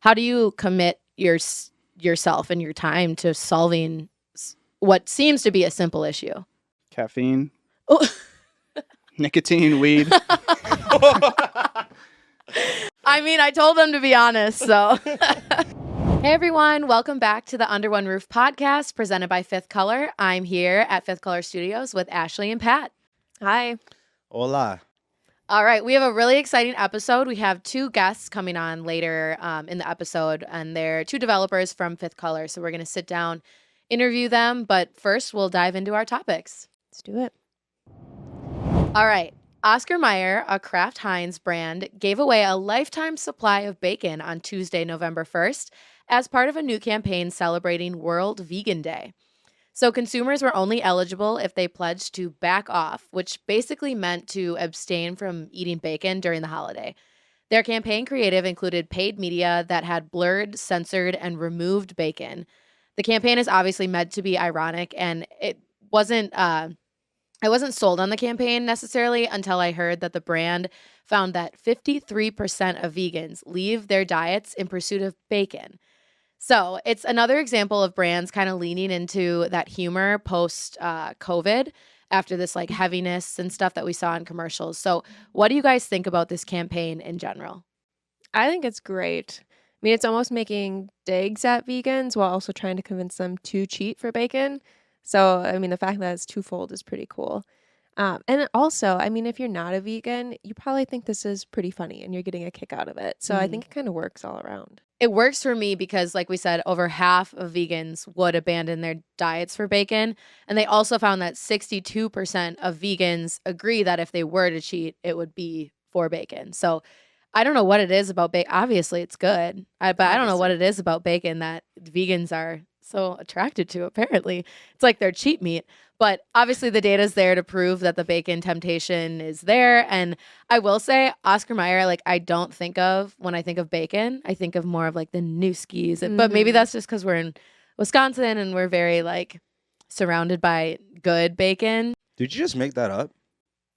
How do you commit yourself and your time to solving what seems to be a simple issue? Caffeine, Oh. nicotine, weed. I mean, I told them to be honest, so. Hey everyone, welcome back to the Under One Roof podcast presented by Fifth Color. I'm here at Fifth Color Studios with Ashley and Pat. Hi. Hola. All right, we have a really exciting episode. We have two guests coming on later in the episode, and they're two developers from Fifth Color. So we're going to sit down, interview them, but first we'll dive into our topics. Let's do it. All right. Oscar Meyer, a Kraft Heinz brand, gave away a lifetime supply of bacon on Tuesday, November 1st, as part of a new campaign celebrating World Vegan Day. So consumers were only eligible if they pledged to back off, which basically meant to abstain from eating bacon during the holiday. Their campaign creative included paid media that had blurred, censored, and removed bacon. The campaign is obviously meant to be ironic, and I wasn't sold on the campaign necessarily until I heard that the brand found that 53% of vegans leave their diets in pursuit of bacon. So it's another example of brands kind of leaning into that humor post COVID after this like heaviness and stuff that we saw in commercials. So what do you guys think about this campaign in general? I think it's great. I mean, it's almost making digs at vegans while also trying to convince them to cheat for bacon. So, I mean, the fact that it's twofold is pretty cool. And also, I mean, if you're not a vegan, you probably think this is pretty funny and you're getting a kick out of it. So I think it kind of works all around. It works for me because, like we said, over half of vegans would abandon their diets for bacon. And they also found that 62% of vegans agree that if they were to cheat, it would be for bacon. So I don't know what it is about bacon. Obviously, it's good. But I don't know what it is about bacon that vegans are so attracted to, apparently. It's like their cheat meat. But obviously the data is there to prove that the bacon temptation is there. And I will say, Oscar Meyer, like I don't think of, when I think of bacon, I think of more of like the Newskies. But maybe that's just because we're in Wisconsin and we're very like surrounded by good bacon. Did you just make that up?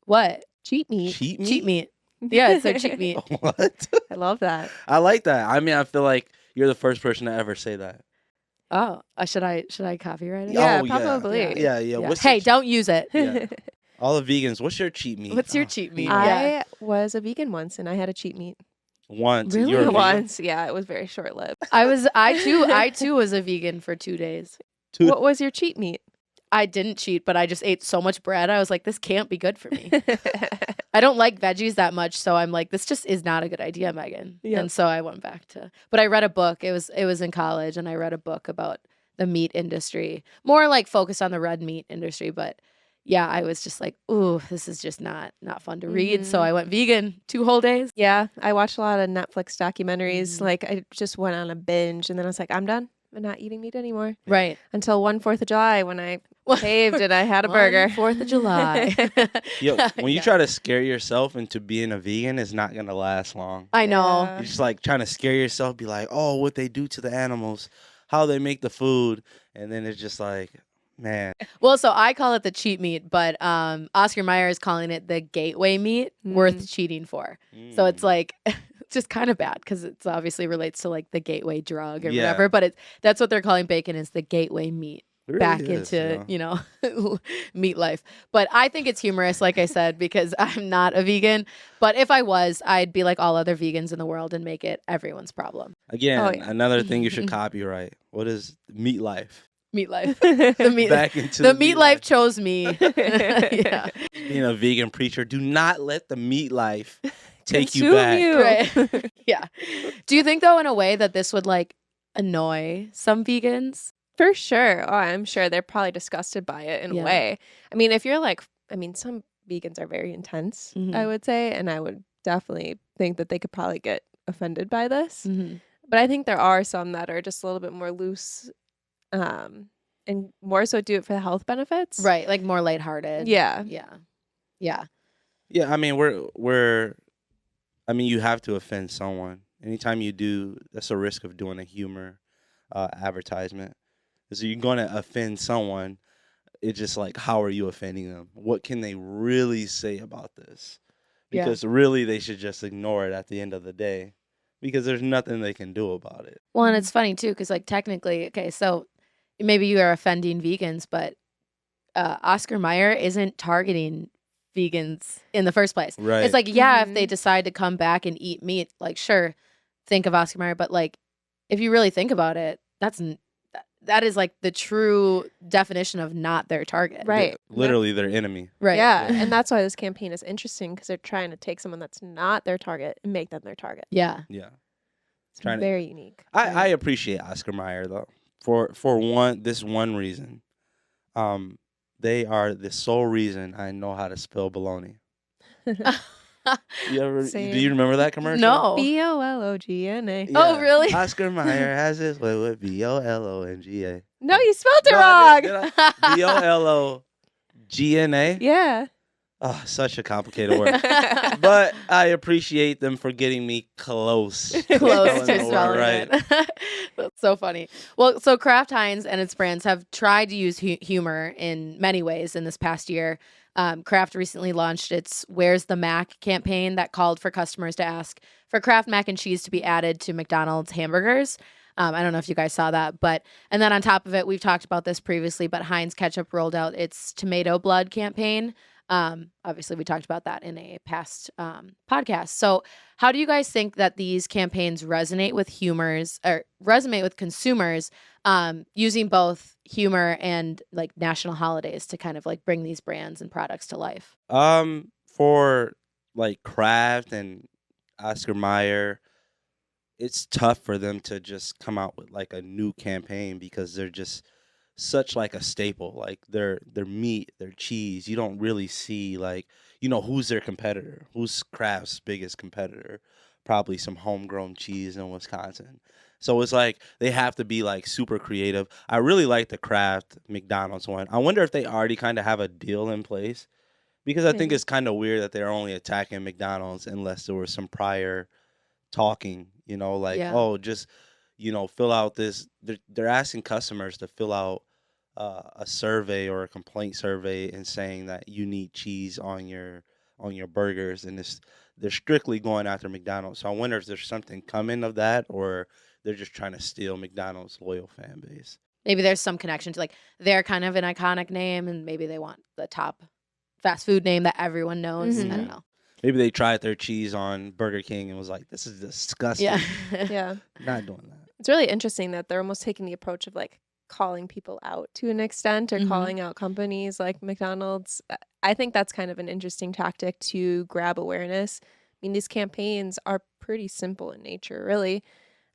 What? Cheat meat. Cheat meat? Cheat meat. Yeah, it's their cheat meat. What? I love that. I like that. I mean, I feel like you're the first person to ever say that. Oh, should I copyright it? Yeah, Oh, probably. Yeah. Yeah. What's Hey, your don't use it. yeah. All the vegans, what's your cheat meat? What's your cheat meat? I was a vegan once and I had a cheat meat. Once. Really? You're a vegan? Once. Yeah, it was very short lived. I too was a vegan for 2 days. What was your cheat meat? I didn't cheat, but I just ate so much bread. I was like, this can't be good for me. I don't like veggies that much, so I'm like, this just is not a good idea, Megan. Yep. And so I went back to, but I read a book. It was in college, and I read a book about the meat industry, more like focused on the red meat industry. But yeah, I was just like, ooh, this is just not fun to read. So I went vegan 2 whole days. Yeah, I watched a lot of Netflix documentaries. Like I just went on a binge and then I was like, I'm done. I'm not eating meat anymore. Right. Until 4th of July when I caved and I had a burger. 4th of July. Yo, when you try to scare yourself into being a vegan, it's not going to last long. I know. Yeah. You're just like trying to scare yourself, be like, oh, what they do to the animals, how they make the food. And then it's just like, man. Well, so I call it the cheat meat, but Oscar Meyer is calling it the gateway meat worth cheating for. So it's like, it's just kind of bad because it's obviously relates to like the gateway drug or whatever. But that's what they're calling bacon is the gateway meat. It really Back is, into, meat life. But I think it's humorous, like I said, because I'm not a vegan. But if I was, I'd be like all other vegans in the world and make it everyone's problem. Again, another thing you should copyright. What is meat life? Meat life. The meat, Back into the meat life chose me. Yeah. Being a vegan preacher, do not let the meat life take you Consume back. you. Right. Yeah. Do you think, though, in a way that this would like annoy some vegans? For sure. Oh, I'm sure they're probably disgusted by it in a way. I mean, if you're like, some vegans are very intense, I would say, and I would definitely think that they could probably get offended by this. But I think there are some that are just a little bit more loose and more so do it for the health benefits. Right. Like more lighthearted. Yeah. Yeah. Yeah, I mean, you have to offend someone. Anytime you do, that's a risk of doing a humor advertisement. So you're going to offend someone. It's just like, how are you offending them? What can they really say about this? Because really, they should just ignore it at the end of the day. because there's nothing they can do about it. Well, and it's funny too, because like technically, okay, so maybe you are offending vegans, but Oscar Meyer isn't targeting vegans in the first place. Right. It's like, yeah, if they decide to come back and eat meat, like sure, think of Oscar Meyer, but like if you really think about it, that is like the true definition of not their target. Right. Literally their enemy. Right. Yeah. And that's why this campaign is interesting, because they're trying to take someone that's not their target and make them their target. Yeah. Yeah. It's very unique. I appreciate Oscar Meyer though for this one reason. They are the sole reason I know how to spell baloney. Do you remember that commercial? No. BOLOGNA. Yeah. Oh, really? Oscar Meyer has his way with BOLONGA. No, you spelled it wrong. BOLOGNA. Yeah. Oh, such a complicated word. But I appreciate them for getting me close. Close to the word spelling right. it. That's so funny. Well, so Kraft Heinz and its brands have tried to use humor in many ways in this past year. Kraft recently launched its Where's the Mac campaign that called for customers to ask for Kraft mac and cheese to be added to McDonald's hamburgers. I don't know if you guys saw that, and then on top of it, we've talked about this previously, but Heinz Ketchup rolled out its Tomato Blood campaign. Obviously, we talked about that in a past podcast. So how do you guys think that these campaigns resonate with consumers using both humor and like national holidays to kind of like bring these brands and products to life? For like Kraft and Oscar Meyer, it's tough for them to just come out with like a new campaign because they're just such like a staple. Like their meat, their cheese, you don't really see like, who's their competitor, who's Kraft's biggest competitor. Probably some homegrown cheese in Wisconsin. So it's like they have to be like super creative. I really like the Kraft McDonald's one. I wonder if they already kind of have a deal in place, because I think it's kind of weird that they're only attacking McDonald's unless there was some prior talking, just fill out this. They're asking customers to fill out a survey or a complaint survey and saying that you need cheese on your burgers, and they're strictly going after McDonald's. So I wonder if there's something coming of that, or they're just trying to steal McDonald's loyal fan base. Maybe there's some connection to like they're kind of an iconic name, and maybe they want the top fast food name that everyone knows. Mm-hmm. I don't know. Maybe they tried their cheese on Burger King and was like, this is disgusting. Yeah. Yeah. Not doing that. It's really interesting that they're almost taking the approach of like calling people out to an extent, or calling out companies like McDonald's. I think that's kind of an interesting tactic to grab awareness. I mean, these campaigns are pretty simple in nature, really,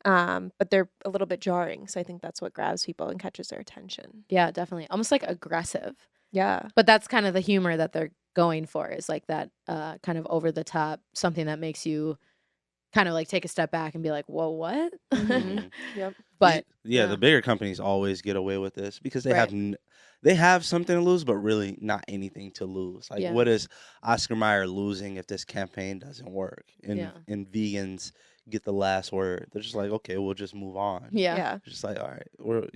but they're a little bit jarring. So I think that's what grabs people and catches their attention. Yeah, definitely. Almost like aggressive. Yeah. But that's kind of the humor that they're going for, is like that kind of over the top, something that makes you kind of like take a step back and be like, whoa, what? Mhm. Yep. But yeah, the bigger companies always get away with this because they Right. they have something to lose, but really not anything to lose. Like, Yeah. what is Oscar Meyer losing if this campaign doesn't work? And Yeah. and vegans get the last word. They're just like, okay, we'll just move on. yeah. Yeah. Just like, all right, we're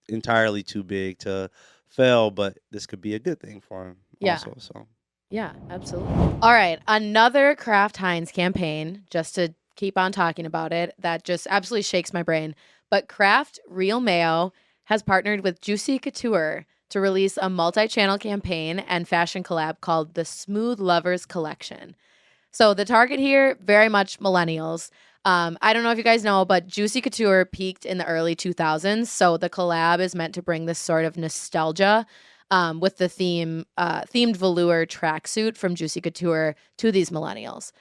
entirely too big to fail, but this could be a good thing for them. Yeah. Also, so. Yeah, absolutely. All right, another Kraft Heinz campaign, just to keep on talking about it, that just absolutely shakes my brain. But Kraft Real Mayo has partnered with Juicy Couture to release a multi-channel campaign and fashion collab called the Smooth Lovers Collection. So the target here, very much millennials. I don't know if you guys know, but Juicy Couture peaked in the early 2000s. So the collab is meant to bring this sort of nostalgia with the themed velour tracksuit from Juicy Couture to these millennials.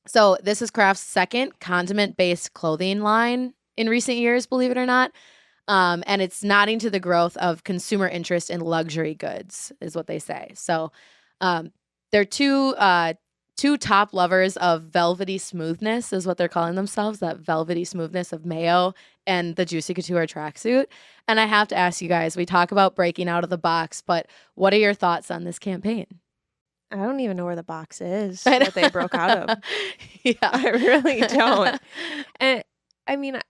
So this is Kraft's second condiment-based clothing line in recent years, believe it or not. And it's nodding to the growth of consumer interest in luxury goods, is what they say. So they're two top lovers of velvety smoothness, is what they're calling themselves, that velvety smoothness of mayo and the Juicy Couture tracksuit. And I have to ask you guys, we talk about breaking out of the box, but what are your thoughts on this campaign? I don't even know where the box is that they broke out of. Yeah. I really don't. And I mean,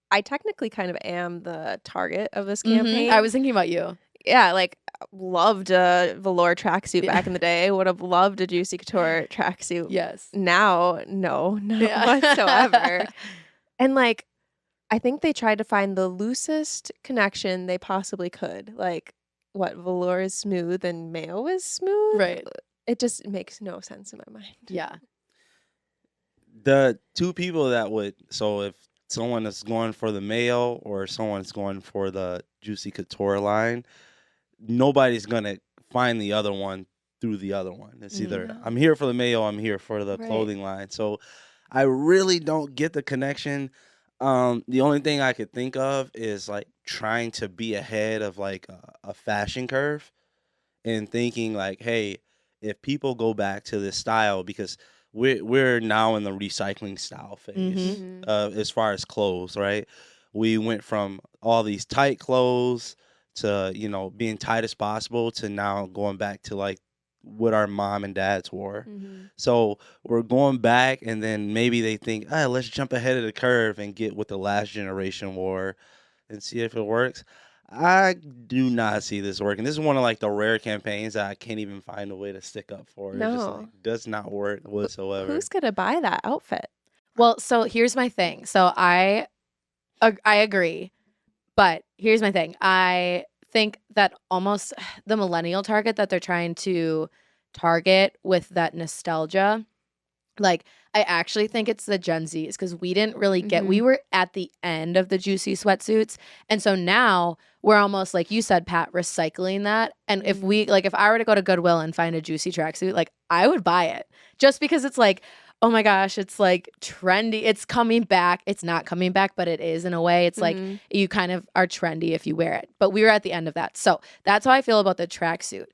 I technically kind of am the target of this campaign. I was thinking about you. yeah, like loved a velour tracksuit back in the day. Would have loved a Juicy Couture tracksuit. Yes. Now, no, not whatsoever. And like, I think they tried to find the loosest connection they possibly could. Like, what, velour is smooth and mayo is smooth? Right. It just makes no sense in my mind. Yeah. The two people that would, so if someone is going for the mayo or someone's going for the Juicy Couture line, nobody's going to find the other one through the other one. It's either I'm here for the mayo, I'm here for the clothing line. So I really don't get the connection. The only thing I could think of is like trying to be ahead of like a fashion curve and thinking like, hey, if people go back to this style, because we're now in the recycling style phase as far as clothes, right? We went from all these tight clothes to, you know, being tight as possible to now going back to like what our mom and dads wore. So we're going back, and then maybe they think, let's jump ahead of the curve and get what the last generation wore and see if it works. I do not see this working. This is one of like the rare campaigns that I can't even find a way to stick up for. It just like does not work whatsoever. Who's gonna buy that outfit? Well, so here's my thing. So I agree, but here's my thing. I think that almost the millennial target that they're trying to target with that nostalgia, like I actually think it's the Gen Zs, because we didn't really get, we were at the end of the juicy sweatsuits. And so now we're almost, like you said, Pat, recycling that. And if we, like, if I were to go to Goodwill and find a juicy tracksuit, like I would buy it just because it's like, oh my gosh, it's like trendy. It's coming back. It's not coming back, but it is in a way. It's like you kind of are trendy if you wear it. But we were at the end of that. So that's how I feel about the tracksuit.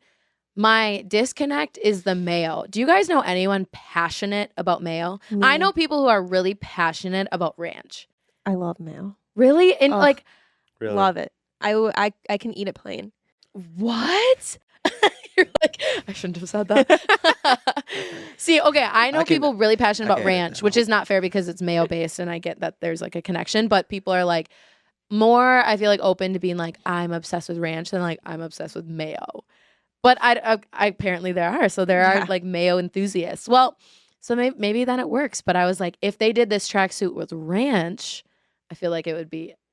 My disconnect is the mayo. Do you guys know anyone passionate about mayo? No. I know people who are really passionate about ranch. I love mayo. Really? And like, Really? Love it. I can eat it plain. what? You're like, I shouldn't have said that. See, okay, I know people really passionate about ranch, which is not fair because it's mayo based, and I get that there's like a connection, but people are like more, I feel like, open to being like, I'm obsessed with ranch than like I'm obsessed with mayo. But I apparently there are. So there are like mayo enthusiasts. Well, so maybe then it works. But I was like, if they did this tracksuit with ranch, I feel like it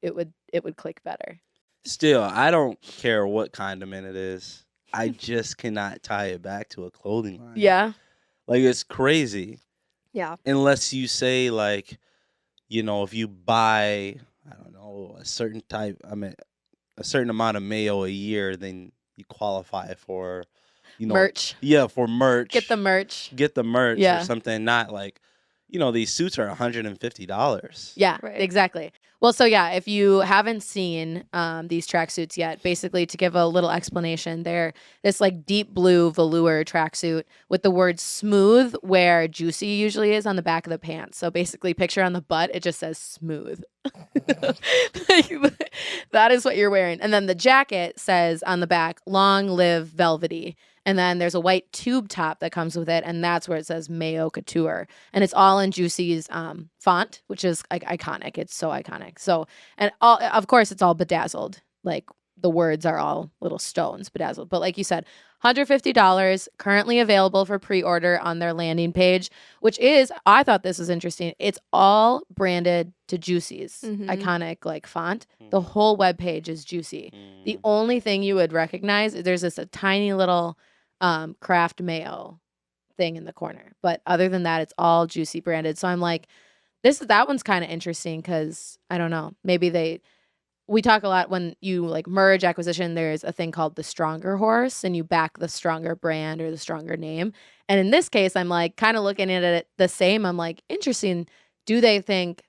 would click better. Still, I don't care what condiment it is. I just cannot tie it back to a clothing line. Yeah. Like, it's crazy. Yeah. Unless you say, like, you know, if you buy, I don't know, a certain amount of mayo a year, then you qualify for, you know, merch. Yeah, for merch. Get the merch. Or something. Not like, you know, these suits are $150. Yeah, Right. exactly. Well, so yeah, if you haven't seen these tracksuits yet, basically to give a little explanation, they're this like deep blue velour tracksuit with the word smooth where juicy usually is on the back of the pants. So basically, picture on the butt, it just says smooth. That is what you're wearing. And then the jacket says on the back, long live velvety. And then there's a white tube top that comes with it, and that's where it says Mayo Couture. And it's all in Juicy's font, which is like iconic. It's so iconic. So, and of course, it's all bedazzled. Like the words are all little stones bedazzled. But like you said, $150 currently available for pre-order on their landing page, which is, I thought this was interesting. It's all branded to Juicy's iconic like font. The whole webpage is Juicy. The only thing you would recognize is there's a tiny little Kraft mayo thing in the corner, but other than that, it's all Juicy branded. So I'm like, that one's kind of interesting because I don't know, maybe we talk a lot when you like merge acquisition, there's a thing called the stronger horse, and you back the stronger brand or the stronger name. And in this case, I'm like kind of looking at it the same. I'm like, interesting. Do they think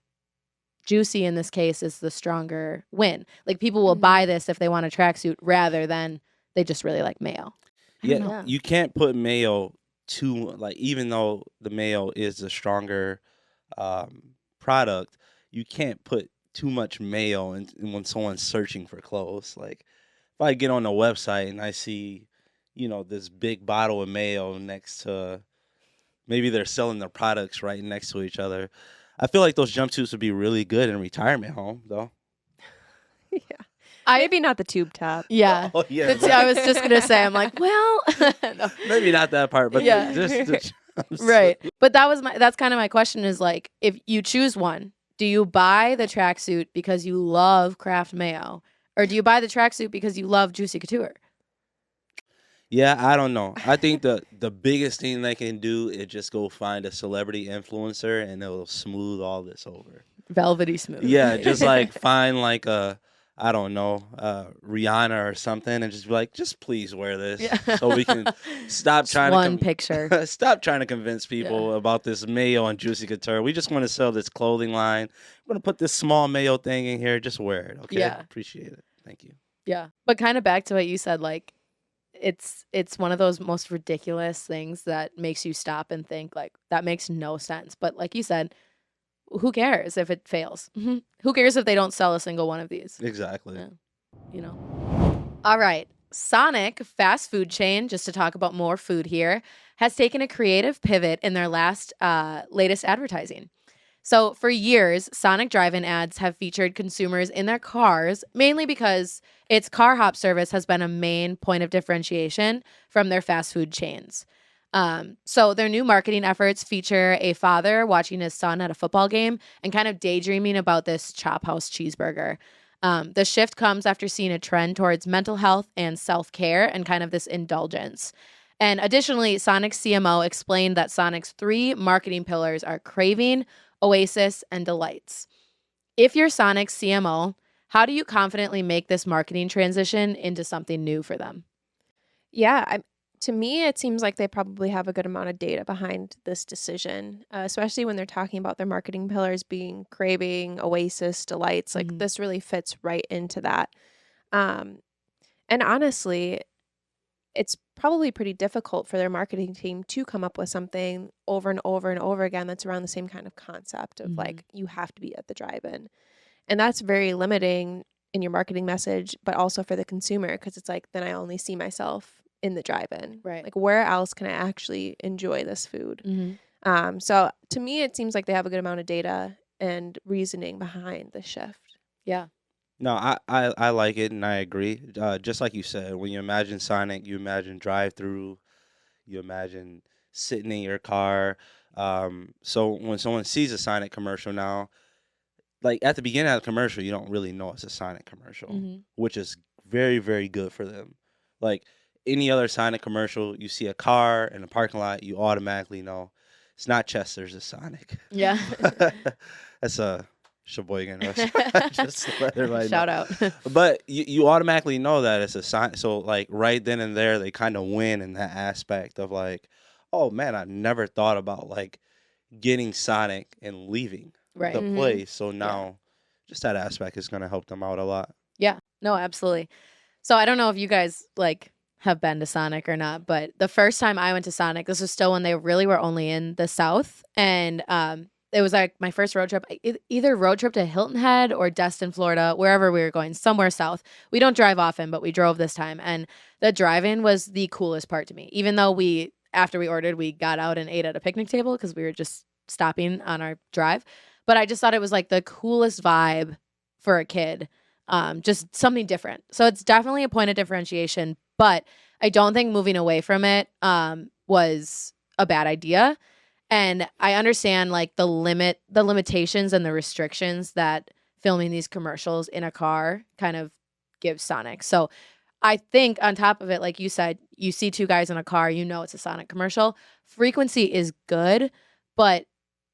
Juicy in this case is the stronger win? Like people will buy this if they want a tracksuit rather than they just really like mayo. Yeah, you can't put mayo too, like, even though the mayo is the stronger product, you can't put too much mayo in when someone's searching for clothes. Like, if I get on a website and I see, you know, this big bottle of mayo next to, maybe they're selling their products right next to each other. I feel like those jumpsuits would be really good in a retirement home, though. Yeah. Maybe not the tube top. Yeah. Oh, yeah. I was just gonna say, I'm like, well, no. Maybe not that part, but Yeah. just the Right. But that's kind of my question is like, if you choose one, do you buy the tracksuit because you love Kraft mayo, or do you buy the tracksuit because you love Juicy Couture? Yeah, I don't know. I think the biggest thing they can do is just go find a celebrity influencer and it'll smooth all this over. Velvety smooth. Yeah, just like find like I don't know, Rihanna or something, and just be like, just please wear this, Yeah. so we can stop Just trying one to picture. stop trying to convince people about this mayo and Juicy Couture. We just want to sell this clothing line. We're gonna put this small mayo thing in here. Just wear it, okay? Yeah. Appreciate it. Thank you. Yeah. But kind of back to what you said, like it's one of those most ridiculous things that makes you stop and think like that makes no sense. But like you said, who cares if it fails? Who cares if they don't sell a single one of these? Exactly. Yeah. You know. All right. Sonic, fast food chain, just to talk about more food here, has taken a creative pivot in their latest advertising. So for years, Sonic drive-in ads have featured consumers in their cars, mainly because its car hop service has been a main point of differentiation from their fast food chains. So their new marketing efforts feature a father watching his son at a football game and kind of daydreaming about this Chop House cheeseburger. The shift comes after seeing a trend towards mental health and self-care and kind of this indulgence. And additionally, Sonic's CMO explained that Sonic's 3 marketing pillars are craving, oasis, and delights. If you're Sonic's CMO, how do you confidently make this marketing transition into something new for them? Yeah, to me, it seems like they probably have a good amount of data behind this decision, especially when they're talking about their marketing pillars being craving, oasis, delights. Like this really fits right into that. And honestly, it's probably pretty difficult for their marketing team to come up with something over and over and over again that's around the same kind of concept of like, you have to be at the drive-in. And that's very limiting in your marketing message, but also for the consumer, because it's like, then I only see myself in the drive-in. Right. Like, where else can I actually enjoy this food? So to me, it seems like they have a good amount of data and reasoning behind the shift. Yeah. No, I like it and I agree. Just like you said, when you imagine Sonic, you imagine drive-through, you imagine sitting in your car. So when someone sees a Sonic commercial now, like at the beginning of the commercial, you don't really know it's a Sonic commercial, which is very, very good for them. Like any other Sonic commercial, you see a car in a parking lot, you automatically know it's not Chester's, it's Sonic. Yeah. That's a Sheboygan restaurant. Just to let everybody know. Shout out. But you automatically know that it's a Sonic. So like right then and there, they kind of win in that aspect of like, oh man, I never thought about like getting Sonic and leaving Right. the place. So now just that aspect is going to help them out a lot. Yeah. No, absolutely. So I don't know if you guys like have been to Sonic or not, but the first time I went to Sonic, this was still when they really were only in the South. And it was like my first road trip, either road trip to Hilton Head or Destin, Florida, wherever we were going, somewhere south. We don't drive often, but we drove this time. And the drive-in was the coolest part to me. Even though after we ordered, we got out and ate at a picnic table because we were just stopping on our drive. But I just thought it was like the coolest vibe for a kid. Just something different. So it's definitely a point of differentiation, but I don't think moving away from it was a bad idea. And I understand like the limitations and the restrictions that filming these commercials in a car kind of gives Sonic. So I think on top of it, like you said, you see 2 guys in a car, you know it's a Sonic commercial. Frequency is good, but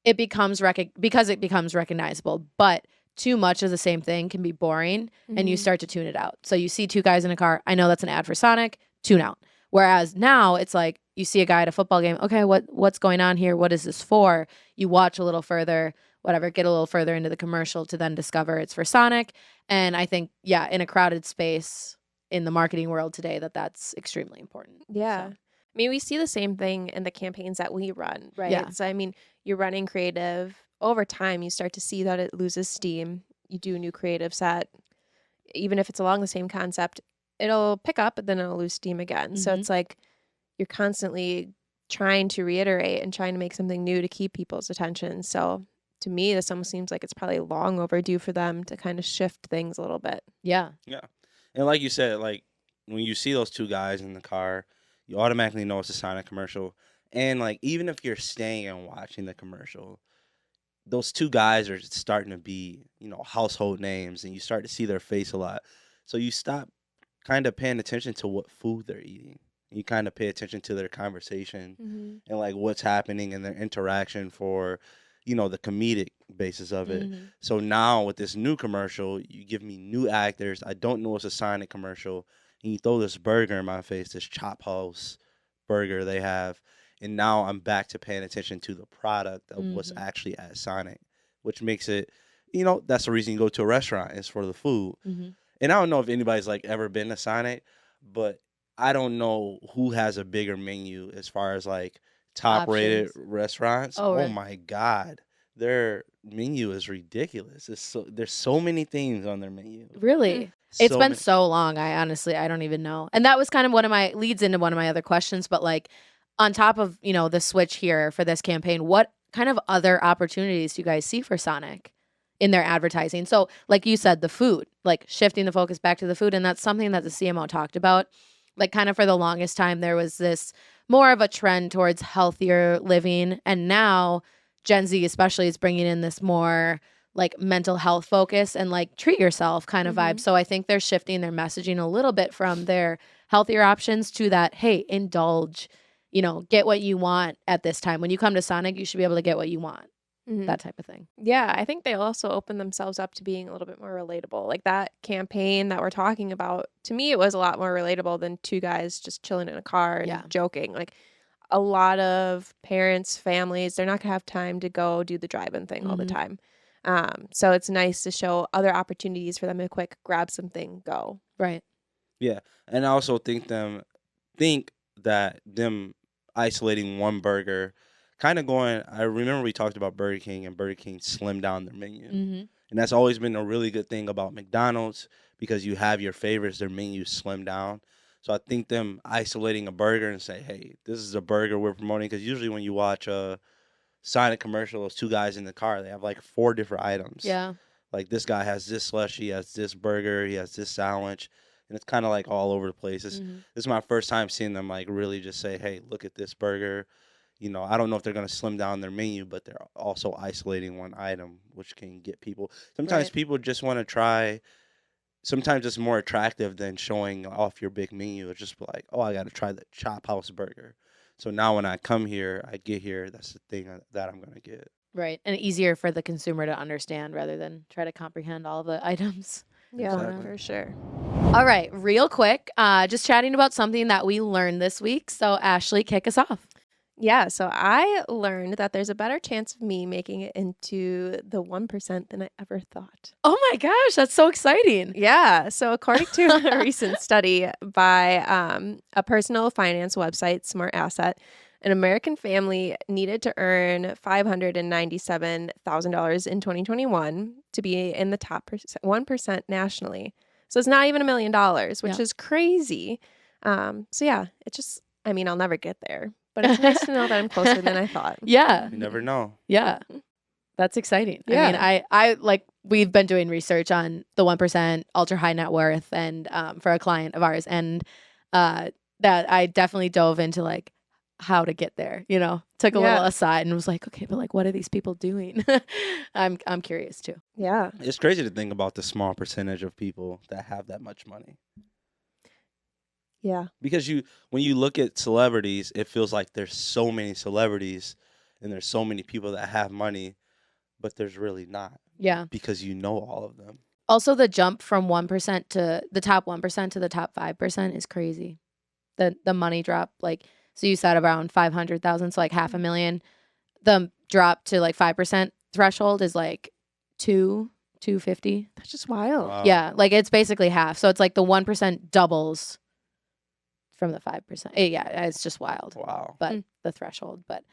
it becomes recognizable. But too much of the same thing can be boring and you start to tune it out. So you see 2 guys in a car, I know that's an ad for Sonic, tune out. Whereas now it's like you see a guy at a football game, okay, what's going on here? What is this for? You watch a little further, whatever, get a little further into the commercial to then discover it's for Sonic. And I think, yeah, in a crowded space in the marketing world today, that's extremely important. Yeah. So. I mean, we see the same thing in the campaigns that we run, right? Yeah. So, I mean, you're running creative. Over time, you start to see that it loses steam. You do a new creative set. Even if it's along the same concept, it'll pick up, but then it'll lose steam again. So it's like you're constantly trying to reiterate and trying to make something new to keep people's attention. So to me, this almost seems like it's probably long overdue for them to kind of shift things a little bit. Yeah. Yeah. And like you said, like when you see those two guys in the car, you automatically know it's a Sonic commercial. And like even if you're staying and watching the commercial, those two guys are starting to be, household names, and you start to see their face a lot. So you stop kind of paying attention to what food they're eating. You kind of pay attention to their conversation and like what's happening in their interaction for, the comedic basis of it. So now with this new commercial, you give me new actors. I don't know it's a Sonic commercial, and you throw this burger in my face, this Chop House burger they have, and now I'm back to paying attention to the product of what's actually at Sonic, which makes it, that's the reason you go to a restaurant, is for the food. And I don't know if anybody's like ever been to Sonic, but I don't know who has a bigger menu as far as like top rated restaurants. Oh, really? My God. Their menu is ridiculous. There's so many things on their menu. Really? It's been so long. I don't even know. And that was kind of leads into one of my other questions, but like on top of, the switch here for this campaign, what kind of other opportunities do you guys see for Sonic in their advertising? So like you said, the food, like shifting the focus back to the food. And that's something that the CMO talked about. Like kind of for the longest time, there was this more of a trend towards healthier living. And now Gen Z especially is bringing in this more like mental health focus and like treat yourself kind of vibe. So I think they're shifting their messaging a little bit from their healthier options to that, hey, indulge, get what you want at this time. When you come to Sonic, you should be able to get what you want. That type of thing. Yeah, I think they also open themselves up to being a little bit more relatable. Like that campaign that we're talking about, to me, it was a lot more relatable than two guys just chilling in a car and joking. Like a lot of parents, families, they're not going to have time to go do the drive-in thing all the time. So it's nice to show other opportunities for them to quick grab something, go. Right. Yeah. And I also think that them isolating one burger, kind of I remember we talked about Burger King, and Burger King slimmed down their menu. And that's always been a really good thing about McDonald's, because you have your favorites, their menu slimmed down. So I think them isolating a burger and say, hey, this is a burger we're promoting, because usually when you watch a Sonic commercial, those two guys in the car, they have like 4 different items. Yeah. Like this guy has this slushie, he has this burger, he has this sandwich. And it's kind of like all over the place. This is my first time seeing them like really just say, hey, look at this burger. I don't know if they're going to slim down their menu, but they're also isolating one item, which can get people. Sometimes people just want to try. Sometimes it's more attractive than showing off your big menu. It's just like, oh, I got to try the Chop House burger. So now when I come here, I get here, that's the thing that I'm going to get. Right. And easier for the consumer to understand rather than try to comprehend all the items. Yeah, Exactly. for sure. All right. Real quick, just chatting about something that we learned this week. So Ashley, kick us off. Yeah, so I learned that there's a better chance of me making it into the 1% than I ever thought. Oh my gosh, that's so exciting. Yeah, so according to a recent study by a personal finance website, Smart Asset, an American family needed to earn $597,000 in 2021 to be in the top 1% nationally. So it's not even $1 million, which is crazy. So yeah, I'll never get there. But it's nice to know that I'm closer than I thought. Yeah. You never know. Yeah. That's exciting. Yeah. I mean, I like, we've been doing research on the 1% ultra high net worth and for a client of ours. And that I definitely dove into like how to get there, took a little aside and was like, okay, but like, what are these people doing? I'm curious too. Yeah. It's crazy to think about the small percentage of people that have that much money. Yeah. Because when you look at celebrities, it feels like there's so many celebrities and there's so many people that have money, but there's really not. Yeah. Because you know all of them. Also, the jump from 1% to the top 1% to the top 5% is crazy. The money drop, like, so you said around 500,000, so like $500,000. The drop to like 5% threshold is like 250. That's just wild. Wow. Yeah, like it's basically half. So it's like the 1% doubles from the 5%. Yeah, it's just wild. Wow. But the threshold. But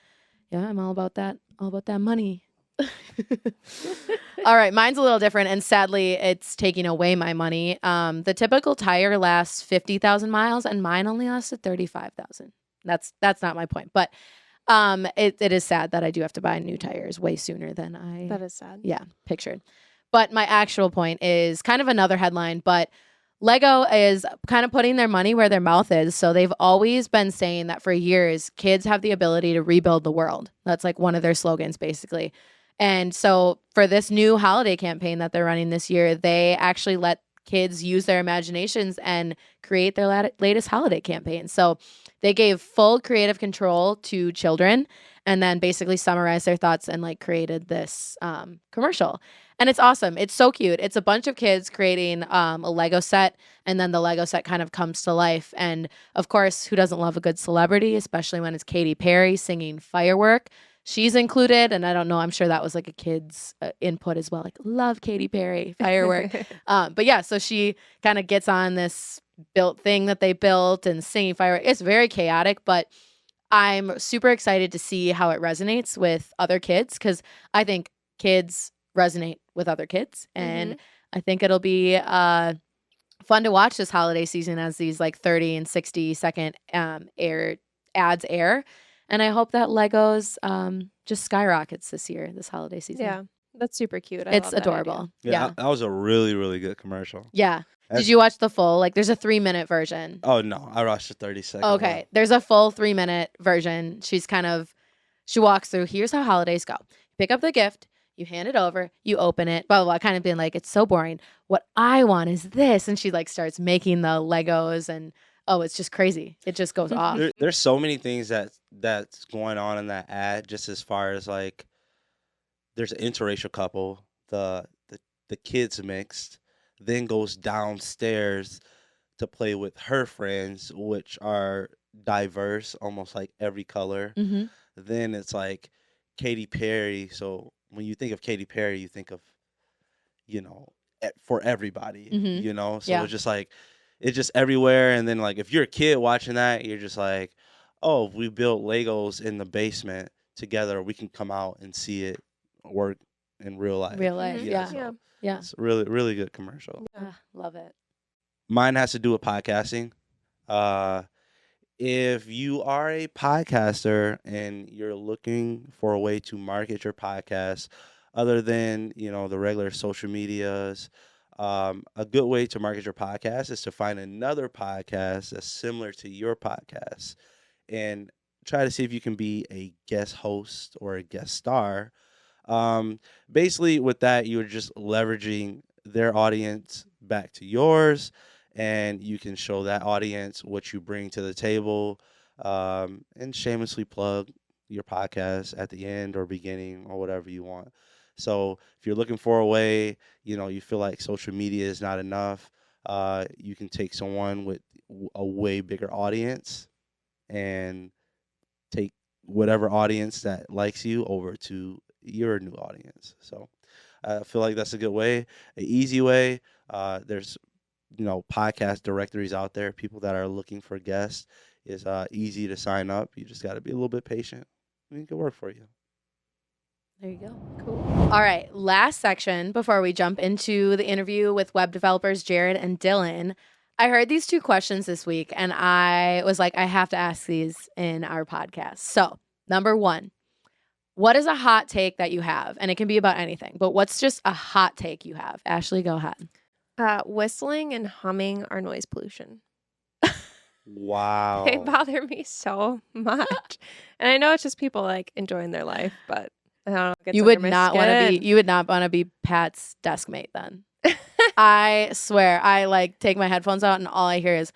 yeah, I'm all about that money. All right, mine's a little different, and sadly, it's taking away my money. The typical tire lasts 50,000 miles, and mine only lasted 35,000. That's not my point, but it is sad that I do have to buy new tires way sooner than I That is sad. pictured. But my actual point is kind of another headline, but Lego is kind of putting their money where their mouth is. So they've always been saying that for years, kids have the ability to rebuild the world. That's like one of their slogans, basically. And so for this new holiday campaign that they're running this year, they actually let kids use their imaginations and create their latest holiday campaign. So they gave full creative control to children and then basically summarized their thoughts and like created this commercial. And it's awesome. It's so cute. It's a bunch of kids creating a Lego set, and then the Lego set kind of comes to life. And of course, who doesn't love a good celebrity, especially when it's Katy Perry singing Firework? She's included, and I don't know, I'm sure that was like a kid's input as well. Like, love Katy Perry, Firework. But yeah, so she kind of gets on this built thing that they built and singing Firework. It's very chaotic, but I'm super excited to see how it resonates with other kids because I think kids resonate with other kids. And I think it'll be fun to watch this holiday season as these like 30 and 60 second ads air. And I hope that Legos just skyrockets this holiday season. Yeah, that's super cute. It's adorable. Yeah. That was a really, really good commercial. Yeah. Did you watch the full? Like, there's a 3-minute version. Oh, no. I watched the 30-second. Okay. one. There's a full 3-minute version. She walks through, here's how holidays go. Pick up the gift. You hand it over, you open it, blah, blah, blah, kind of being like, it's so boring. What I want is this. And she like starts making the Legos and, oh, it's just crazy. It just goes off. There's so many things that's going on in that ad, just as far as like, there's an interracial couple, the kids mixed, then goes downstairs to play with her friends, which are diverse, almost like every color. Mm-hmm. Then it's like Katy Perry. So when you think of Katy Perry, you think of, for everybody, So Yeah. it's just like, it's just everywhere. And then like, if you're a kid watching that, you're just like, oh, if we built Legos in the basement together, we can come out and see it work in real life. Real life, yeah. So Yeah. it's a really, really good commercial. Love it. Mine has to do with podcasting. If you are a podcaster and you're looking for a way to market your podcast other than, the regular social medias, a good way to market your podcast is to find another podcast that's similar to your podcast and try to see if you can be a guest host or a guest star. Basically, with that, you're just leveraging their audience back to yours, and you can show that audience what you bring to the table, and shamelessly plug your podcast at the end or beginning or whatever you want. So if you're looking for a way, you feel like social media is not enough, you can take someone with a way bigger audience and take whatever audience that likes you over to your new audience. So I feel like that's a good way, an easy way. There's podcast directories out there. People that are looking for guests is easy to sign up. You just got to be a little bit patient. It can work for you. There you go. Cool. All right. Last section before we jump into the interview with web developers Jared and Dylan. I heard these 2 questions this week, and I was like, I have to ask these in our podcast. So, number 1, what is a hot take that you have? And it can be about anything, but what's just a hot take you have? Ashley, go ahead. Whistling and humming are noise pollution. Wow. They bother me so much. And I know it's just people like enjoying their life, but I don't know. You would not want to be Pat's desk mate then. I swear, I like take my headphones out and all I hear is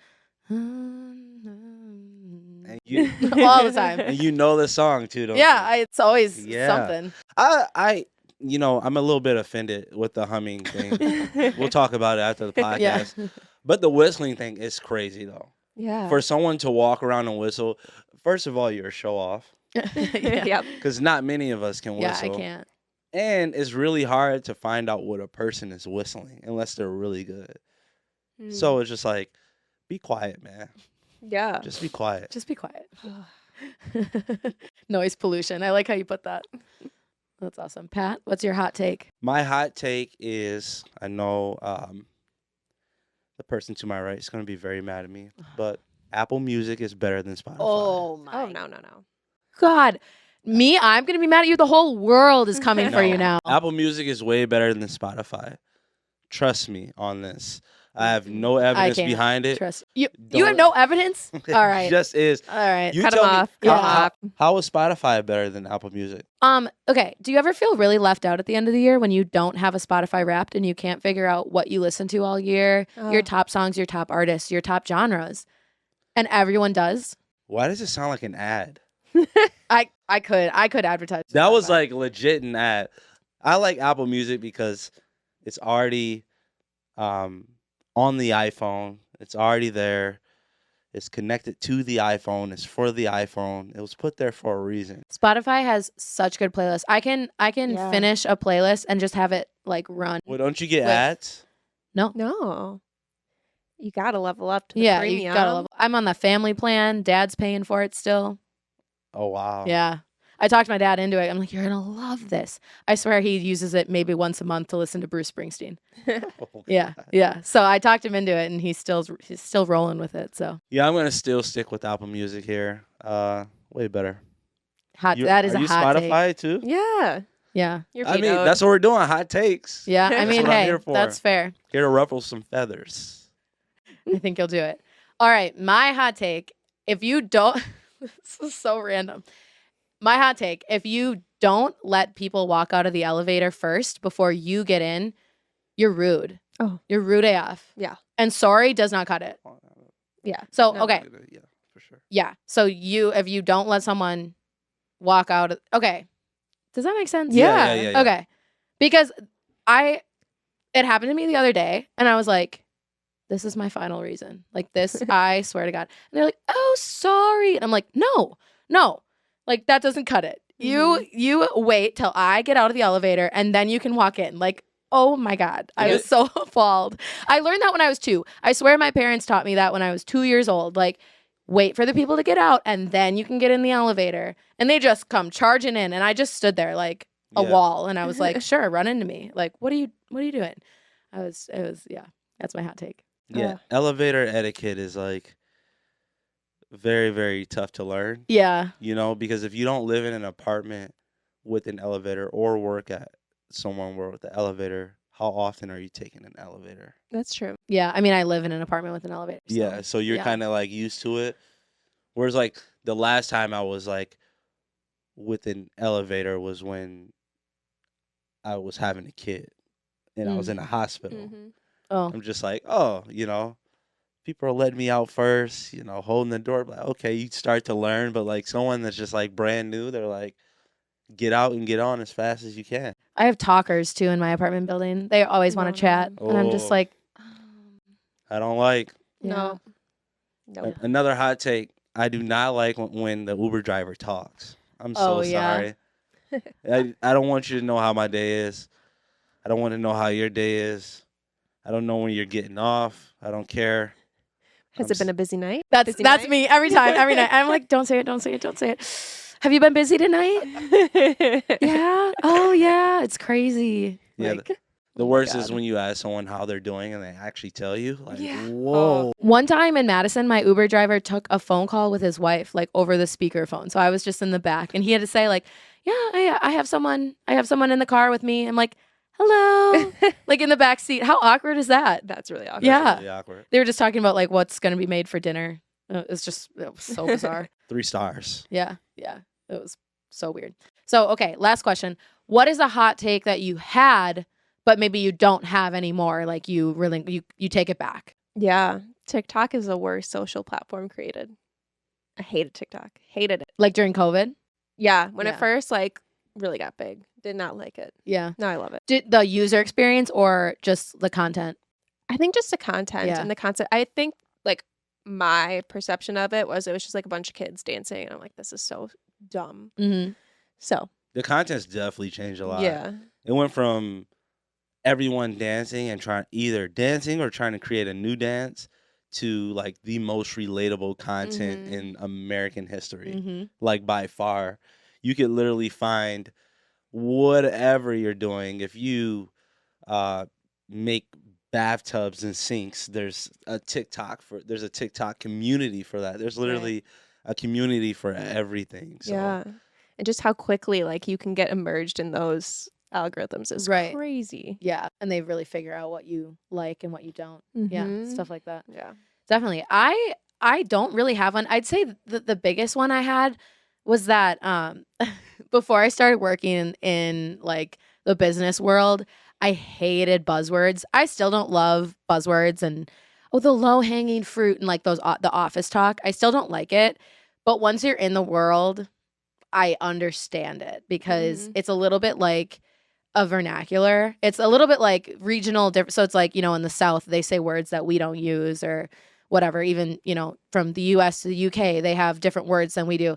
And you, all the time. and you know the song too, don't Yeah, you? it's always Yeah. something. I'm a little bit offended with the humming thing. We'll talk about it after the podcast. Yeah. But the whistling thing is crazy though. Yeah. For someone to walk around and whistle, first of all, you're a show off Yeah. Yep. because not many of us can Yeah, whistle. I can't. And it's really hard to find out what a person is whistling unless they're really good. So it's just like, be quiet, man. yeah. Just be quiet. Just be quiet. Noise pollution. I like how you put that. That's awesome. Pat, what's your hot take? My hot take is, I know the person to my right is going to be very mad at me, but Apple Music is better than Spotify. Oh my Oh, no. God. Me, I'm going to be mad at you. The whole world is coming for No. you now. Apple Music is way better than Spotify. Trust me on this. I have no evidence can't behind it. Trust you. You Don't- have no evidence. All right. It just is. All right. You Cut tell him me, off. Yeah. Cut him off. how is Spotify better than Apple Music? Okay. Do you ever feel really left out at the end of the year when you don't have a Spotify Wrapped and you can't figure out what you listen to all year, your top songs, your top artists, your top genres, and everyone does? Why does it sound like an ad? I could advertise. That was Spotify. like legit an ad. I like Apple Music because it's already on the iPhone. It's already there. It's connected to the iPhone. It's for the iPhone. It was put there for a reason. Spotify has such good playlists. I can Yeah. finish a playlist and just have it like run. Well, don't you get With- ads? No. You gotta level up to the Yeah, premium. you gotta love. I'm on the family plan. Dad's paying for it still. Oh wow. Yeah. I talked my dad into it. I'm like, you're gonna love this. I swear he uses it maybe once a month to listen to Bruce Springsteen. Oh, Yeah, God. yeah. So I talked him into it, and he's still rolling with it. So Yeah, I'm gonna still stick with Apple Music here. Way better. that is are a you hot take. Spotify too? Yeah. Yeah, Your I mean, feet out. that's what we're doing. Hot takes. yeah. I That's mean, what I'm hey, here for. that's fair. Here to ruffle some feathers. I think you'll do it. All right, my hot take. If you don't, this is so random. My hot take: if you don't let people walk out of the elevator first before you get in, you're rude. Oh. You're rude AF. Yeah. And sorry does not cut it. Yeah. So No. okay, Yeah, for sure. yeah. So if you don't let someone walk out, okay, does that make sense? Yeah. Okay, because it happened to me the other day, and I was like, this is my final reason. Like this, I swear to God. And they're like, oh, sorry. And I'm like, no, like that doesn't cut it. You wait till I get out of the elevator and then you can walk in. Like, oh my God. I was so appalled. I learned that when I was 2. I swear my parents taught me that when I was 2 years old. Like, wait for the people to get out and then you can get in the elevator. And they just come charging in. And I just stood there like a Yeah. wall. And I was like, sure, run into me. Like, what are you doing? Yeah, that's my hot take. Yeah. Elevator etiquette is like very, very tough to learn. Yeah. You know, because if you don't live in an apartment with an elevator or work at somewhere with the elevator, how often are you taking an elevator? That's true. Yeah. I mean, I live in an apartment with an elevator. So. Yeah, so you're yeah. kind of like used to it. Whereas like the last time I was like with an elevator was when I was having a kid and I was in a hospital. Mm-hmm. Oh. I'm just like, oh, you know, people are letting me out first, you know, holding the door. Like, okay, you start to learn, but like someone that's just like brand new, they're like, get out and get on as fast as you can. I have talkers too in my apartment building. They always want No, to chat. no. And I'm just Oh. like, I don't like. yeah. No. Another hot take. I do not like when the Uber driver talks. I'm so Oh, yeah. sorry. I don't want you to know how my day is. I don't want to know how your day is. I don't know when you're getting off. I don't care. Has it been a busy night? That's Busy that's night? me every time, every night. I'm like, don't say it, don't say it, don't say it. Have you been busy tonight? Yeah. Oh yeah. It's crazy. Yeah, Like, the Oh my worst is God. when you ask someone how they're doing and they actually tell you. Like, Yeah. whoa. one time in Madison, my Uber driver took a phone call with his wife, like over the speakerphone. So I was just in the back, and he had to say, like, "Yeah, I have someone in the car with me." I'm like, "Hello," like in the back seat. How awkward is that? That's really awkward. Yeah. That's really awkward. They were just talking about like what's going to be made for dinner. It was so bizarre. 3 stars. Yeah, it was so weird. So okay, last question: what is a hot take that you had, but maybe you don't have anymore? Like you really you take it back. Yeah. TikTok is the worst social platform created. I hated TikTok. Hated it. Like during COVID. Yeah. When Yeah. it first really got big. Did not like it. Yeah. Now I love it. Did the user experience or just the content? I think just the content Yeah. and the concept. I think like my perception of it was just like a bunch of kids dancing. And I'm like, this is so dumb. Mm-hmm. So The content's definitely changed a lot. yeah. It went from everyone dancing and either dancing or trying to create a new dance to like the most relatable content Mhm. in American history. Mm-hmm. Like by far. You could literally find whatever you're doing. If you make bathtubs and sinks, there's a TikTok community for that. There's literally a community for everything. So Yeah. And just how quickly like you can get immersed in those algorithms is Right. crazy. Yeah, and they really figure out what you like and what you don't. Yeah, Mhm. stuff like that. Yeah. Definitely. I don't really have one. I'd say the biggest one I had was that before I started working in like the business world, I hated buzzwords. I still don't love buzzwords and the low hanging fruit and like those the office talk. I still don't like it. But once you're in the world, I understand it because Mhm. it's a little bit like a vernacular. It's a little bit like regional different. So it's like, in the South, they say words that we don't use or whatever. Even, from the US to the UK, they have different words than we do.